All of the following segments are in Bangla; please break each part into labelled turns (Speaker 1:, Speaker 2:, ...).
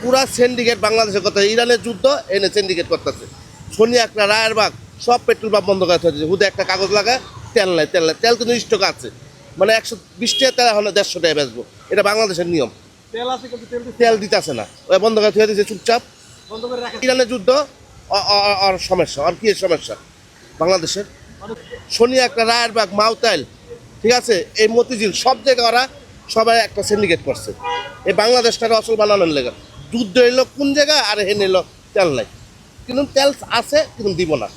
Speaker 1: পুরা সিন্ডিকেট বাংলাদেশের কথা, ইরানের যুদ্ধ এনে সিন্ডিকেট করতেছে। শনি একটা রায়েরবাগ সব পেট্রোল পাম্প বন্ধ করে দিয়েছে, হুদে একটা কাগজ লাগায় তেল নাই, তেল কিন্তু স্টক আছে, মানে 120 টাকা তেল এখন 150 টাকা বেচবো, এটা বাংলাদেশের নিয়ম। তেল দিতেছে না, ওই বন্ধ করে থুয়ে দিয়েছে চুপচাপ। ইরানের যুদ্ধ আর সমস্যা, আর কি সমস্যা বাংলাদেশের? শনি একটা রায়েরবাগ মাউতাইল, ঠিক আছে, এই মতিঝিল সব জায়গায় ওরা সবাই একটা সিন্ডিকেট করছে এই বাংলাদেশটাকে অচল বানানোর লেগে। যুদ্ধ এলো কোন জায়গায়, আর হেন এলো তেল নাই, কিন্তু তেল আছে কিন্তু দিব না।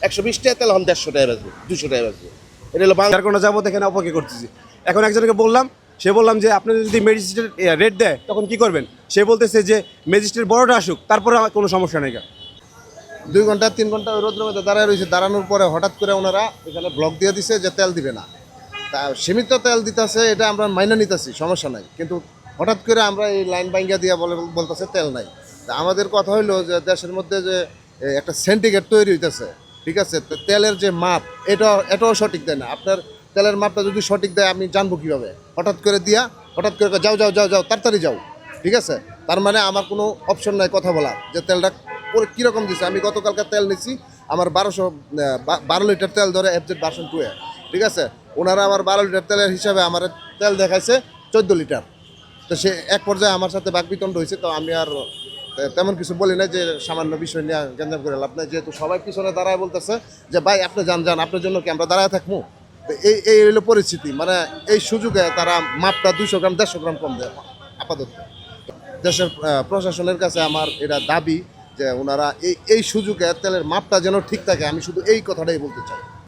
Speaker 1: 120 টাকা তেল এখন 150 টাকা বেচবো, 200 টাকা বেচবো, এটা হলো
Speaker 2: যার কোনো যাবত এখানে অপেক্ষা করতেছি। এখন একজনকে বললাম যে আপনি যদি ম্যাজিস্ট্রেট রেট দেয় তখন কি করবেন? সে বলতেছে যে ম্যাজিস্ট্রেট বড়টা আসুক, তারপরে আমার কোনো সমস্যা নেই।
Speaker 3: 2 ঘন্টা 3 ঘন্টা রোদ্রের মধ্যে দাঁড়ায় রয়েছে, দাঁড়ানোর পরে হঠাৎ করে ওনারা এখানে ব্লক দিয়ে দিছে যে তেল দিবে না। তা সীমিত তেল দিতেছে, এটা আমরা মাইনে নিতেছি, সমস্যা নাই, কিন্তু হঠাৎ করে আমরা এই লাইন বাইঙ্গা দিয়ে বলতেছে তেল নাই। তা আমাদের কথা হইলো যে দেশের মধ্যে যে একটা সিন্ডিকেট তৈরি হইতেছে, ঠিক আছে, তো তেলের যে মাপ এটাও সঠিক দেয় না। আপনার তেলের মাপটা যদি সঠিক দেয় আমি জানবো কীভাবে? হঠাৎ করে যাও যাও যাও যাও তাড়াতাড়ি যাও, ঠিক আছে, তার মানে আমার কোনো অপশন নাই কথা বলার যে তেলটা কীরকম দিচ্ছে। আমি গতকালকে তেল নিচ্ছি, আমার 12 লিটার তেল ধরে FZ ভার্সন 2 এ, ঠিক আছে, ওনারা আমার 12 লিটার তেলের হিসাবে আমার তেল দেখাইছে 14 লিটার। তো সে এক পর্যায়ে আমার সাথে বাকবিতণ্ড হয়েছে, তো আমি আর তেমন কিছু বলি না, যে সামান্য বিষয় নিয়ে গেঞ্জাম করে লাভ নাই, যেহেতু সবাই পিছনে দাঁড়ায় বলতেছে যে ভাই আপনি যান আপনার জন্য কি আমরা দাঁড়ায় থাকবো? তো এই হলো পরিস্থিতি, মানে এই সুযোগে তারা মাপটা 200 গ্রাম 150 গ্রাম কম দেয় আপাতত। দেশের প্রশাসনের কাছে আমার এটা দাবি যে ওনারা এই সুযোগে তেলের মাপটা যেন ঠিক থাকে, আমি শুধু এই কথাটাই বলতে চাই।